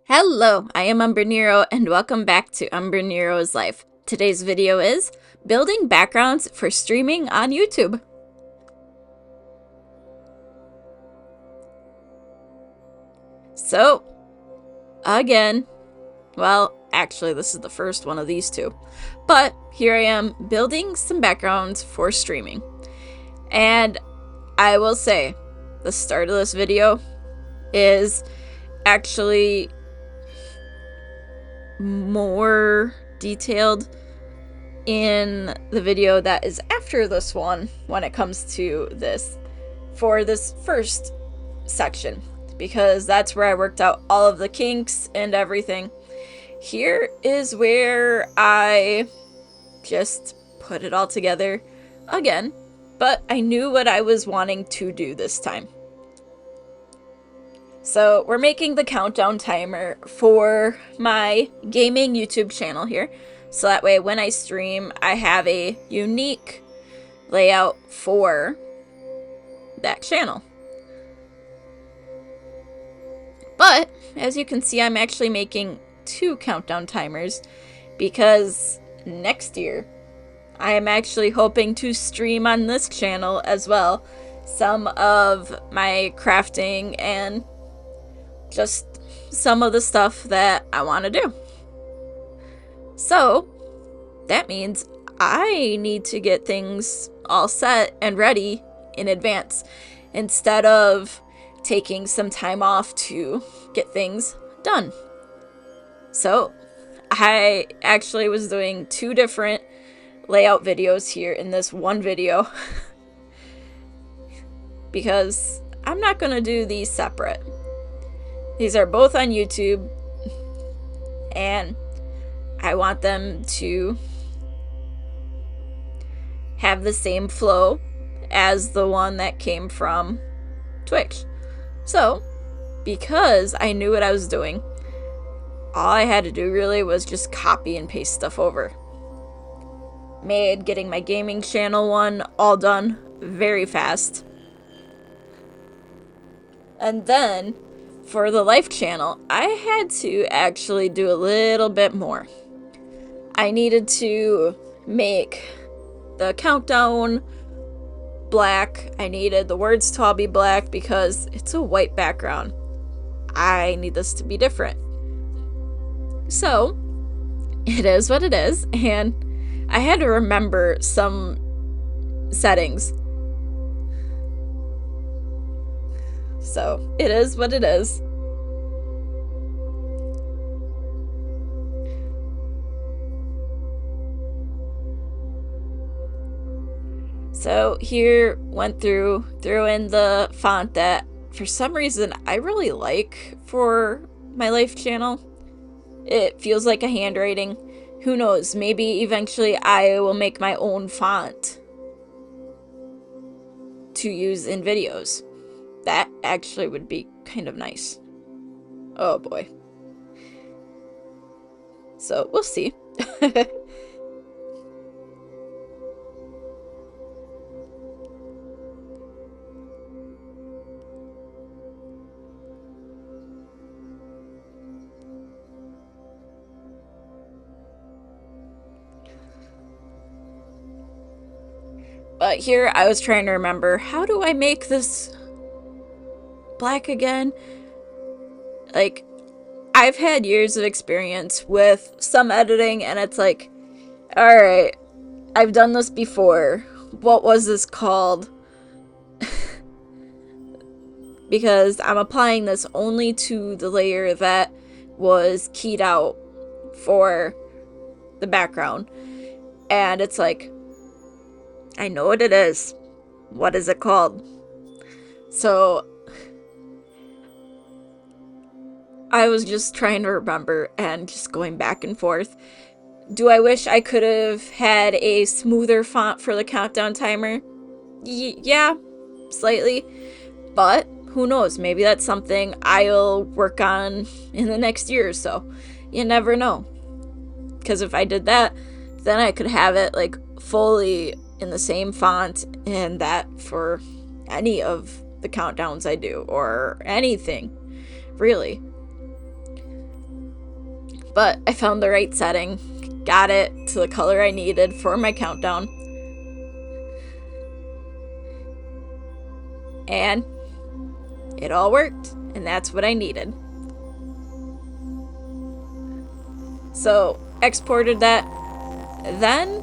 Hello, I am Umbrenero and welcome back to Umbrenero's Life. Today's video is building backgrounds for streaming on YouTube. So, again, well, actually this is the first one of these two, but here I am building some backgrounds for streaming. And I will say, the start of this video is actually more detailed in the video that is after this one when it comes to this for this first section, because that's where I worked out all of the kinks and everything. Here is where I just put it all together again, but I knew what I was wanting to do this time. So we're making the countdown timer for my gaming YouTube channel here. So that way when I stream, I have a unique layout for that channel. But as you can see, I'm actually making two countdown timers because next year I am actually hoping to stream on this channel as well some of my crafting and just some of the stuff that I want to do. So that means I need to get things all set and ready in advance instead of taking some time off to get things done. So I actually was doing two different layout videos here in this one video because I'm not going to do these separate. These are both on YouTube, and I want them to have the same flow as the one that came from Twitch. So, because I knew what I was doing, all I had to do really was just copy and paste stuff over. Made getting my gaming channel one all done very fast. And then for the life channel, I had to actually do a little bit more. I needed to make the countdown black. I needed the words to all be black because it's a white background. I need this to be different. So, it is what it is, and I had to remember some settings. So, it is what it is. So here went threw in the font that for some reason I really like for my life channel. It feels like a handwriting. Who knows, maybe eventually I will make my own font to use in videos. That actually would be kind of nice. Oh boy. So we'll see. But here I was trying to remember, how do I make this black again? Like, I've had years of experience with some editing, and it's like, alright, I've done this before. What was this called? Because I'm applying this only to the layer that was keyed out for the background. And it's like, I know what it is. What is it called? So I was just trying to remember and just going back and forth. Do I wish I could have had a smoother font for the countdown timer? Yeah, slightly. But who knows? Maybe that's something I'll work on in the next year or so. You never know. Because if I did that, then I could have it like fully in the same font, and that for any of the countdowns I do, or anything, really. But I found the right setting, got it to the color I needed for my countdown. And it all worked, and that's what I needed. So, exported that. Then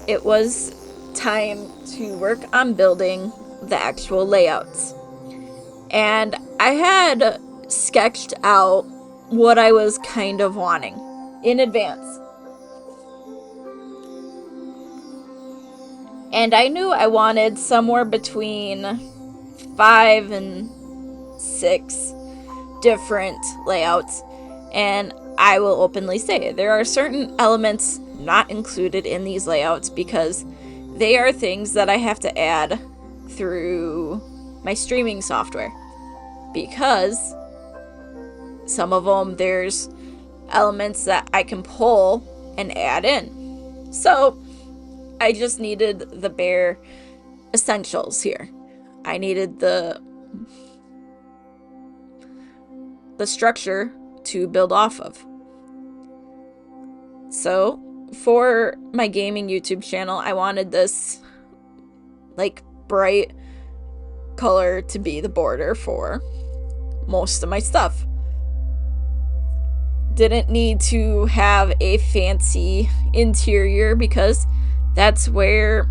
it was time to work on building the actual layouts. And I had sketched out what I was kind of wanting in advance. And I knew I wanted somewhere between 5 and 6 different layouts. And I will openly say there are certain elements not included in these layouts because they are things that I have to add through my streaming software. Because some of them, there's elements that I can pull and add in. So I just needed the bare essentials here. I needed the structure to build off of. So for my gaming YouTube channel, I wanted this like bright color to be the border for most of my stuff. Didn't need to have a fancy interior because that's where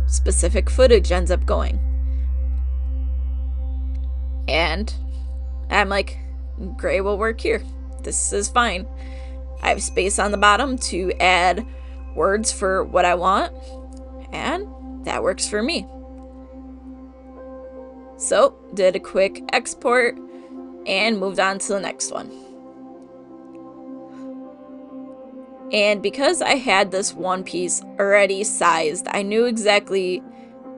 specific footage ends up going. And I'm like, gray will work here. This is fine. I have space on the bottom to add words for what I want, and that works for me. So, did a quick export and moved on to the next one. And because I had this one piece already sized, I knew exactly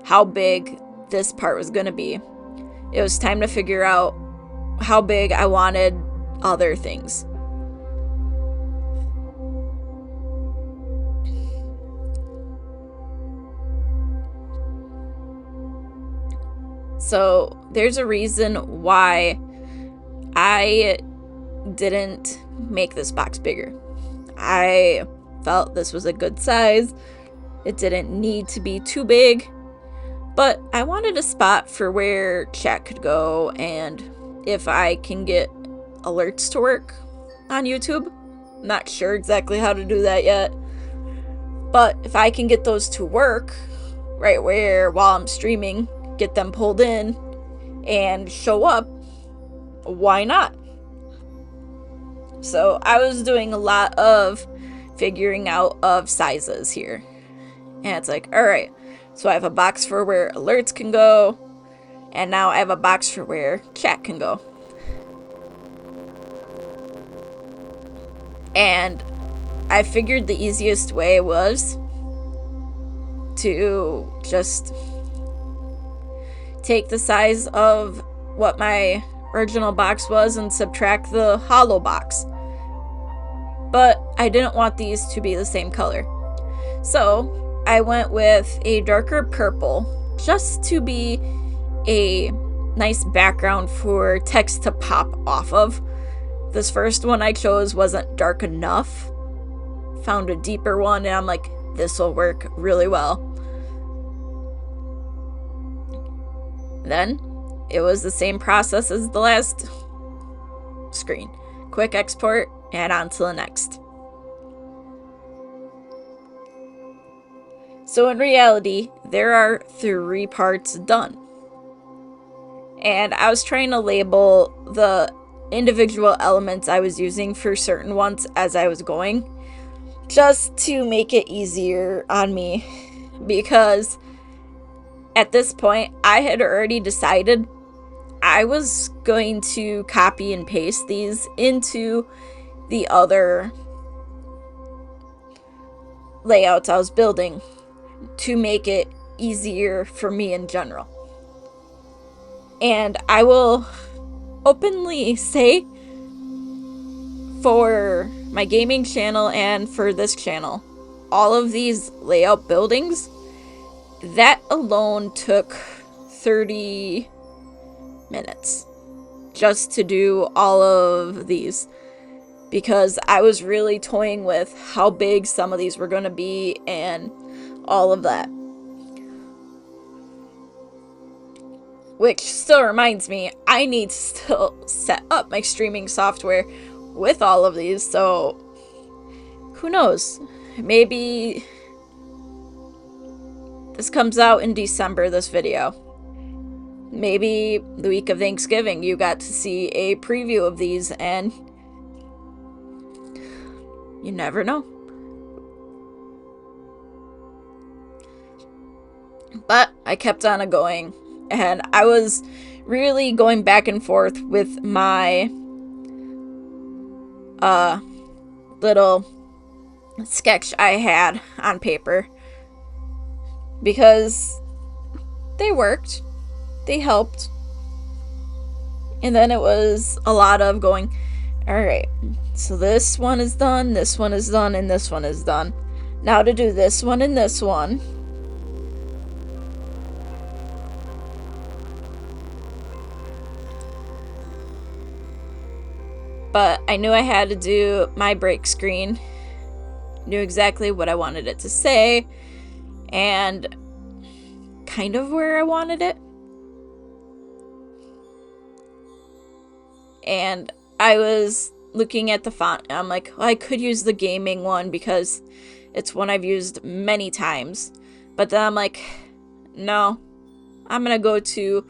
how big this part was going to be. It was time to figure out how big I wanted other things. So there's a reason why I didn't make this box bigger. I felt this was a good size. It didn't need to be too big, but I wanted a spot for where chat could go, and if I can get alerts to work on YouTube. Not sure exactly how to do that yet, but if I can get those to work right where while I'm streaming, get them pulled in and show up, why not? So I was doing a lot of figuring out of sizes here. And it's like, alright, so I have a box for where alerts can go, and now I have a box for where chat can go. And I figured the easiest way was to just take the size of what my original box was and subtract the hollow box. But I didn't want these to be the same color. So I went with a darker purple just to be a nice background for text to pop off of. This first one I chose wasn't dark enough. Found a deeper one and I'm like, this will work really well. Then it was the same process as the last screen. Quick export and on to the next. So in reality, there are 3 parts done. And I was trying to label the individual elements I was using for certain ones as I was going, just to make it easier on me, because at this point I had already decided I was going to copy and paste these into the other layouts I was building to make it easier for me in general. And I will openly say, for my gaming channel and for this channel, all of these layout buildings, that alone took 30 minutes just to do all of these. because I was really toying with how big some of these were going to be and all of that. Which still reminds me, I need to still set up my streaming software with all of these, so who knows? Maybe this comes out in December, this video. Maybe the week of Thanksgiving you got to see a preview of these, and you never know. But I kept on going, and I was really going back and forth with my little sketch I had on paper, because they worked, they helped, and then it was a lot of going, alright, so this one is done, this one is done, and this one is done. Now to do this one and this one. But I knew I had to do my break screen, knew exactly what I wanted it to say, and kind of where I wanted it. And I was looking at the font, and I'm like, well, I could use the gaming one because it's one I've used many times. But then I'm like, no, I'm gonna go to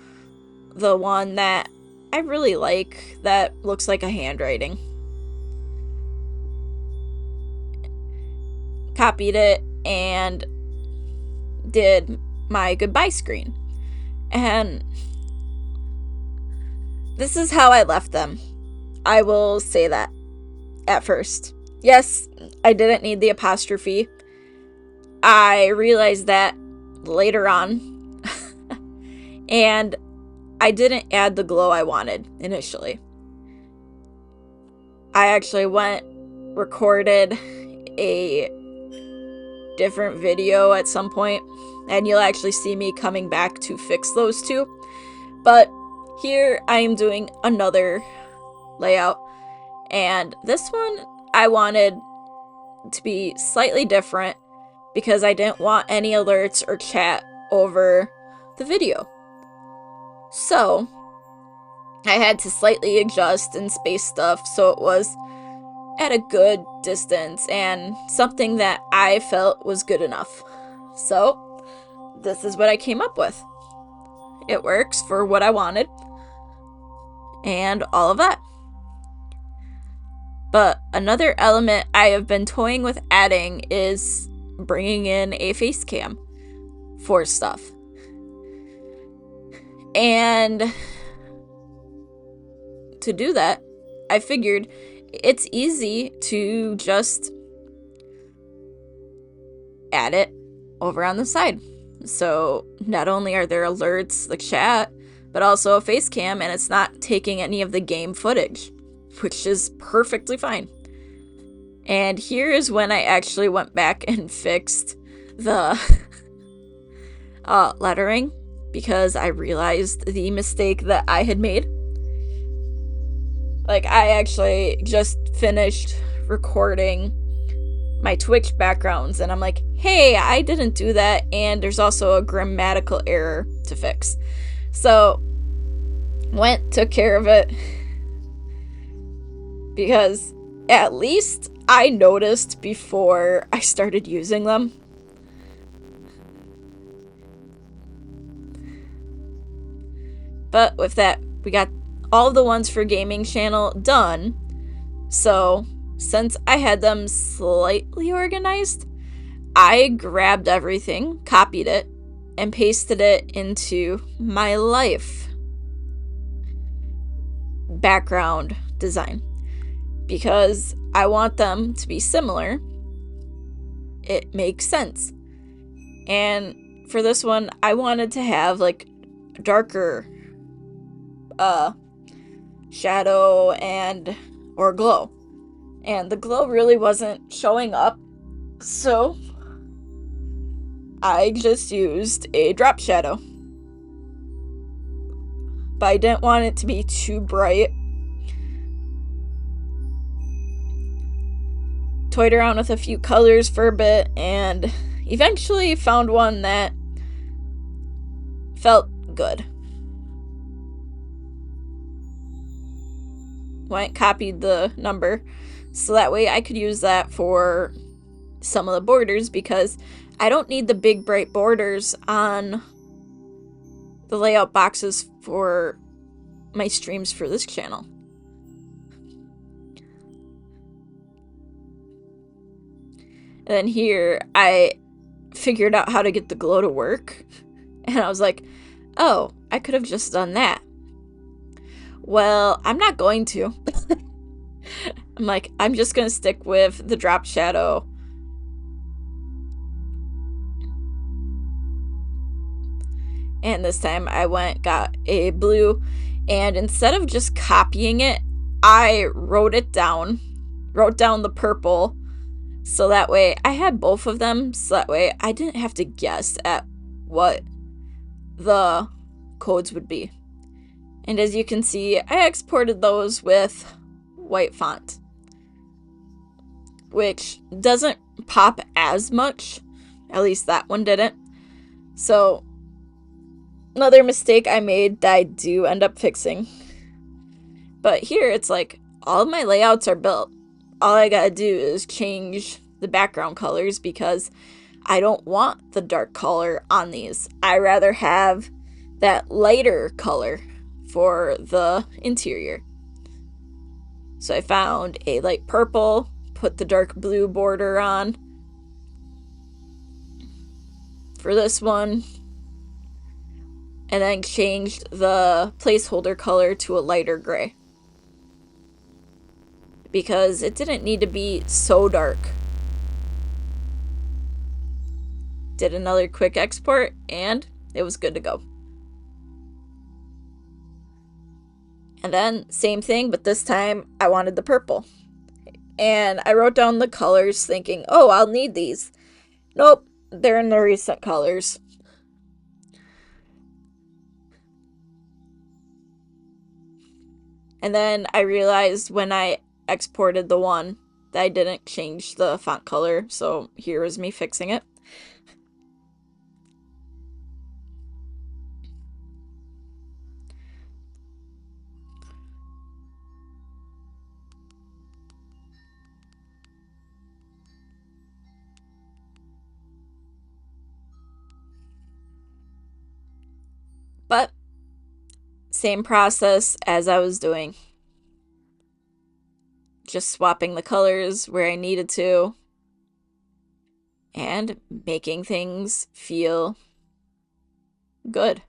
the one that I really like, that looks like a handwriting. Copied it and did my goodbye screen. And this is how I left them. I will say that at first. Yes, I didn't need the apostrophe. I realized that later on. And I didn't add the glow I wanted initially. I actually recorded a different video at some point, and you'll actually see me coming back to fix those two. But here I am doing another layout, and this one I wanted to be slightly different because I didn't want any alerts or chat over the video. So I had to slightly adjust and space stuff so it was at a good distance and something that I felt was good enough. So this is what I came up with. It works for what I wanted and all of that. But another element I have been toying with adding is bringing in a face cam for stuff. And to do that, I figured it's easy to just add it over on the side. So not only are there alerts, the chat, but also a face cam, and it's not taking any of the game footage, which is perfectly fine. And here is when I actually went back and fixed the lettering, because I realized the mistake that I had made. Like, I actually just finished recording my Twitch backgrounds, and I'm like, hey, I didn't do that, and there's also a grammatical error to fix. So, took care of it, because at least I noticed before I started using them. But with that, we got all the ones for gaming channel done. So since I had them slightly organized, I grabbed everything, copied it, and pasted it into my life background design. Because I want them to be similar. It makes sense. And for this one, I wanted to have like darker shadow or glow, and the glow really wasn't showing up, so I just used a drop shadow, but I didn't want it to be too bright toyed around with a few colors for a bit and eventually found one that felt good. Went copied the number so that way I could use that for some of the borders, because I don't need the big bright borders on the layout boxes for my streams for this channel. And then here I figured out how to get the glow to work, and I was like, oh, I could have just done that. Well, I'm not going to. I'm like, I'm just gonna stick with the drop shadow. And this time I got a blue, and instead of just copying it, I wrote down the purple, so that way I had both of them, so that way I didn't have to guess at what the codes would be. And as you can see, I exported those with white font, which doesn't pop as much, at least that one didn't. So another mistake I made that I do end up fixing. But here it's like all of my layouts are built. All I gotta do is change the background colors, because I don't want the dark color on these. I rather have that lighter color for the interior. So I found a light purple, put the dark blue border on for this one, and then changed the placeholder color to a lighter gray, because it didn't need to be so dark. Did another quick export and it was good to go. And then same thing, but this time I wanted the purple. And I wrote down the colors thinking, oh, I'll need these. Nope, they're in the recent colors. And then I realized when I exported the one that I didn't change the font color, so here is me fixing it. But same process as I was doing. Just swapping the colors where I needed to and making things feel good.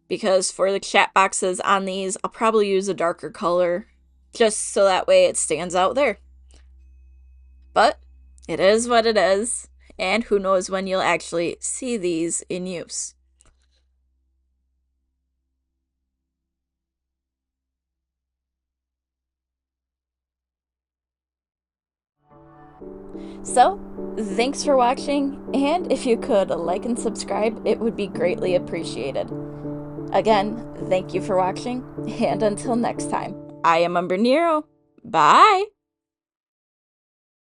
Because for the chat boxes on these, I'll probably use a darker color just so that way it stands out there. But it is what it is, and who knows when you'll actually see these in use. So, thanks for watching, and if you could like and subscribe, it would be greatly appreciated. Again, thank you for watching, and until next time, I am Umbrenero. Bye!